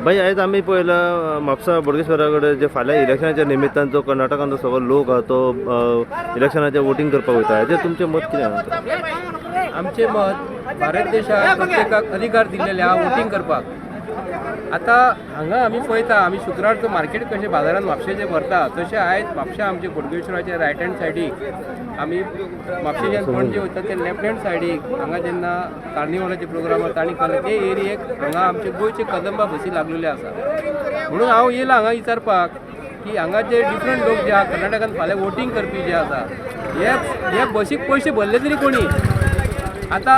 भाई आयज आमी पळयला म्हापसा बोडगेश्वराकडे जे फाल्यां इलेक्शनाच्या निमित्तान जो कर्नाटकान सगळो लोक हा तो इलेक्शनाचे वोटिंग करपाक वयता हेजेर तुमचें मत कितें आसा? आमचे मत भारत देशात प्रत्येकाक अधिकार दिलेले हा वोटिंग करपाक. आता हांगा आमी पळयता आमी शुक्रारचो मार्केट कशें बाजारात म्हापशेचे भरता तशें आयज म्हापशा आमचे बोडगेश्वराच्या रायट हँड सायडीक आमी म्हापशेच्यान पणजे वयता ते लेफ्ट हँड सायडीक हांगा जेन्ना कार्निवलाचे प्रोग्राम वता आनी ते एरियेक हांगा आमचे गोंयचे कदंबा बसी लागलेले आसा. म्हणून हांव येयला हांगा विचारपाक की हांगा जे डिफरंट लोक जे आसा कर्नाटकान फाल्यां वोटिंग करपी जे आसा हे बसीक पयशे भरले तरी कोणी. आता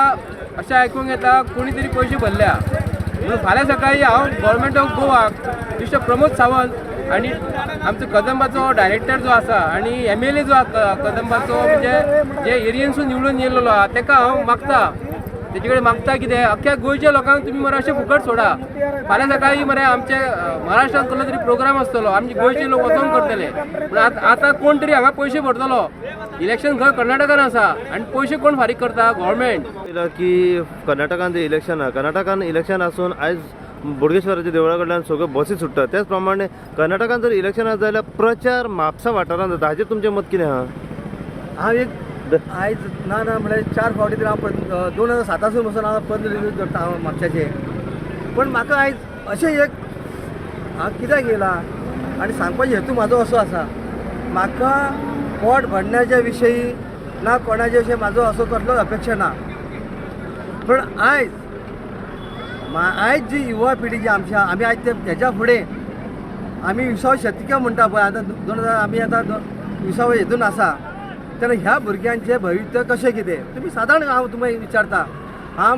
अशें आयकूंक येता कोणी तरी पयशे भरल्या म्हणून फाल्यां सकाळी हांव गव्हर्मेंट ऑफ गोवाक मिस्टर प्रमोद सावंत आणि आमचो कदंबाचो डायरेक्टर जो आसा आणि MLA जो कदंबाचो म्हणजे जे एरियेनसून निवडून येयल्लो आहा ताका हांव मागता तेजे कडेन मागता कितें अख्ख्या गोंयच्या लोकांक तुमी मरे अशें फुकट सोडा. फाल्यां सकाळी मरे आमचे महाराष्ट्रांत कसलो तरी प्रोग्राम आसतलो आमचे गोंयचे लोक वचोंक करतले पूण आतां कोण तरी हांगा पयशे भरतलो. इलेक्शन खंय कर्नाटकान आसा आनी पयशे कोण फारीक करता? गव्हर्मेंट. की कर्नाटकान जे इलेक्शन आहा कर्नाटकान इलेक्शन आसून आयज बोडगेश्वराच्या देवळा कडल्यान सगळ्यो बसी सुट्टा त्याच प्रमाणे कर्नाटकान जर इलेक्शन आसा जाल्यार प्रचार म्हापसा वाठारांत जाता हाचेर तुमचें मत कितें आहा? हांव एक आयज ना म्हळ्यार 4 फावटी तरी हांव 2007 पासून हांव पद रिलीज करता हांव म्हापशाचे. पण म्हाका आयज अशें एक हांव कित्याक येयला आनी सांगपाचो हेतू म्हाजो असो आसा म्हाका पोट भरण्याच्या विशयी ना कोणाचे विशयी म्हाजो असो कसलोच अपेक्षा ना. पण आयज जी युवा पिढी जी आमी आयज तेच्या फुडें आमी 20वे शतक म्हणटा पळय आतां 2000 आमी आतां 20वे हितून आसा तेन्ना ह्या भुरग्यांचें भवित्य कशें कितें तुमी सादारण हांव तुमकां विचारता. हांव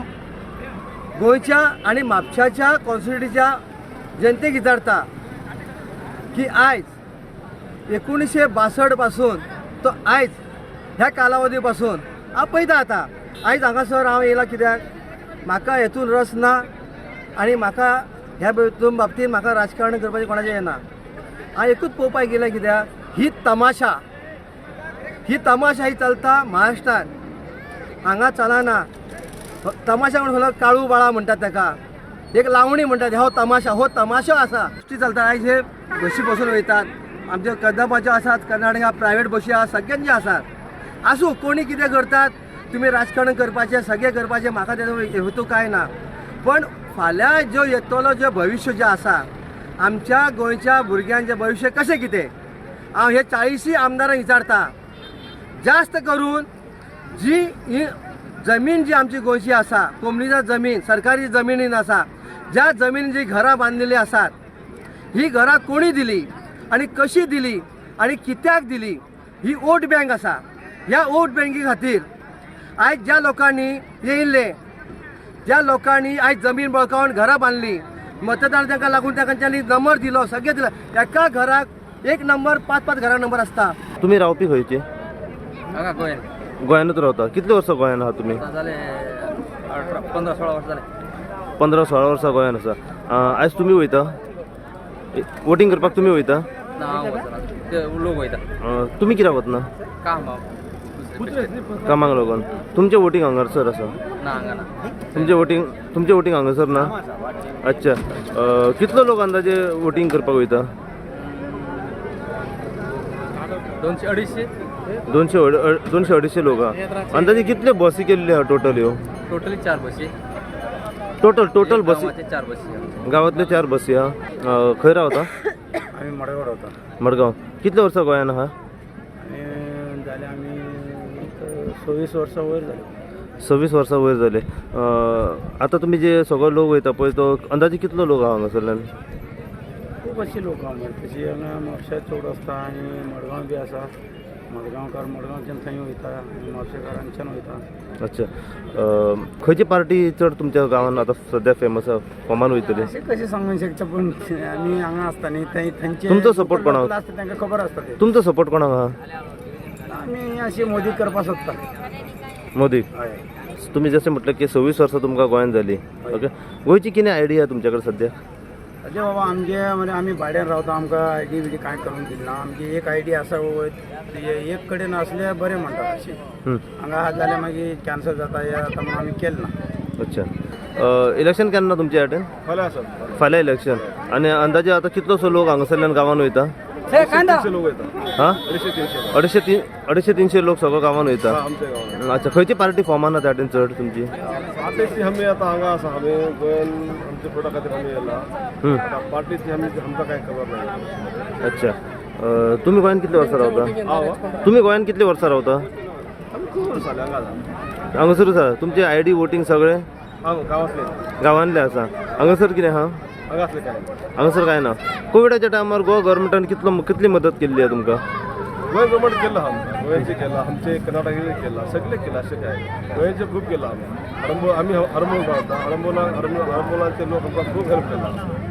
गोंयच्या आनी म्हापशाच्या कॉन्स्टिट्युन्सीच्या जनतेक विचारता की आयज 1962 पासून तो आयज ह्या कालावधी पासून हांव पळयता आतां आयज हांगासर हांव येयला कित्याक म्हाका हेतून रस ना आनी म्हाका ह्या बाबतींत म्हाका राजकारण करपाचें कोणाचें हें ना. हांव एकूच पळोवपाक गेलें कित्याक ही तमाशा ही चलता महाराष्ट्रान हांगा चलना. तमाशा म्हणून सगळो काळू बाळा म्हणटात ताका एक लावणी म्हणटात हो तमाशो आसा ती चलता. आयज हे बशी बसून वयतात आमचे कदंबाच्यो आसात कर्नाटका प्रायवेट बशी आसा सगळ्यांच्यो आसात. आसूं कोणी कितें करतात तुमी राजकारण करपाचें सगळें करपाचें म्हाका तेजो हेतू कांय ना. पण फाल्यां जो येतलो जो भविश्य जें आसा आमच्या गोंयच्या भुरग्यांचें भविश्य कशें कितें हांव हे 40 आमदारांक विचारता. जास्त करून जी ही जमीन जी आमची गोंयची आसा कोमणीची जमीन सरकारी जमिनीन आसा ज्या जमिनीन जी घरां बांदलेली आसात ही घरां कोणी दिली आनी कशी दिली आनी कित्याक दिली ही वोट बँक आसा. ह्या वोट बँकी खातीर आयज ज्या लोकांनी येयल्ले ज्या लोकांनी आयज जमीन बळकावन घरां बांदली मतदान तांकां लागून तांच्यांनी नंबर दिलो सगळें दिलो एका घराक एक नंबर 5-5 घरां नंबर आसता. तुमी रावपी खंयचे? हांगा गोंयांत. गोंयांतूच रावता. कितले वर्सां गोंयांत आहा तुमी? जाले 15-16 वर्सां जाले. 15-16 वर्सां गोंयांत आसा. आयज तुमी वयता वोटिंग करपाक तुमी वयता? ना हांव वचना ते लोक वयता. तुमी कित्याक वतना? कामाक लागून. तुमचें वोटिंग हांगासर आसा? ना हांगा ना. तुमचें वोटिंग हांगासर ना? अच्छा. कितलो लोक अंदाजे वोटिंग करपाक वयता? 200-250 लोक आहा. अंदाजे कितले बसी केल्ले आहा टोटल ह्यो? टोटली 4 बसी. टोटल बसी 4 बसी गांवांतले 4 बसी आहा. खंय रावता? आमी मडगांव रावता. मडगांव. कितले वर्सां गोंयांत आहा? जाले आमी 26 वर्सां वयर जाले. 26 वर्सां वयर जाले. आतां तुमी जे सगळो लोक वयता पळय तो अंदाजे कितलो लोक आहा हांगासरल्यान? खूब अशी लोक आहा मरे तशी हांगा म्हापशां चड आसता आनी मडगांव बी आसा. मडगांवकार मडगांवच्यान थंय वयता आनी म्हापशेकारांच्यान वयता. अच्छा. खंयची पार्टी चड तुमच्या गांवांत आतां सद्या फेमस आहा फॉर्मान वयतली? अशें कशें सांगूंक शकता पूण आमी हांगा आसता न्ही थंयचे तुमचो सपोर्ट कोणाक आसता तांकां खबर आसता ते. तुमचो सपोर्ट कोणाक आहा? आमी अशी मोदी करपाक सोदता. मोदी. तुम्ही जसे म्हटलं की 26 वर्सां तुमकां गोंयांत जाली. ओके. गोंयची कितें आयडिया तुमच्या कडेन सद्या? अरे बाबा आमचे म्हणजे आमी भाड्यान रावता आमकां आयडी बिडी कांय करून दिना. आमची एक आयडी आसा एक कडेन आसल्यार बरें म्हणटा अशें. हांगा आसा जाल्यार मागीर कॅन्सल जाता हे आतां म्हणून आमी केलें ना. अच्छा इलेक्शन केन्ना तुमचे वाटेन फाल्यां आसा फाल्यां इलेक्शन आनी अंदाजे आतां कितलोसो लोक हांगासरल्यान गांवान वयता 300 लोक येता हां 250 250-300 लोक सगळो गांवान वयता आमच्या गांवांत अच्छा खंयची पार्टी फॉर्मान आसा त्या वाटेन चड तुमची पार्टीची आमी आतां हांगा आसा आमी गोंयान आमच्या फुडा खातीर आमी येयला आतां पार्टीची आमकां कांय खबर ना अच्छा तुमी गोंयान कितले वर्सां रावता तुमी गोंयान कितले वर्सां रावता आमी खूब वर्सां जालीं हांगा आसा हांगासरूच आसा तुमचे ID वोटींग सगळे गांवांतले गांवांतले आसा हांगासर कितें आहा हांगासले काय हांगासर काय ना कोविडाच्या टायमार गोवा गव्हर्मेंटान कितली मदत केल्ली आहे तुमकां गोंय गव्हर्मेंट केला आमकां गोंयचे केला आमचे कर्नाटकाचे केला सगळे केला अशें काय गोंयचे खूब केला आमी हरमोल रावता हरमोलाचे लोक आमकां खूब हेल्प केला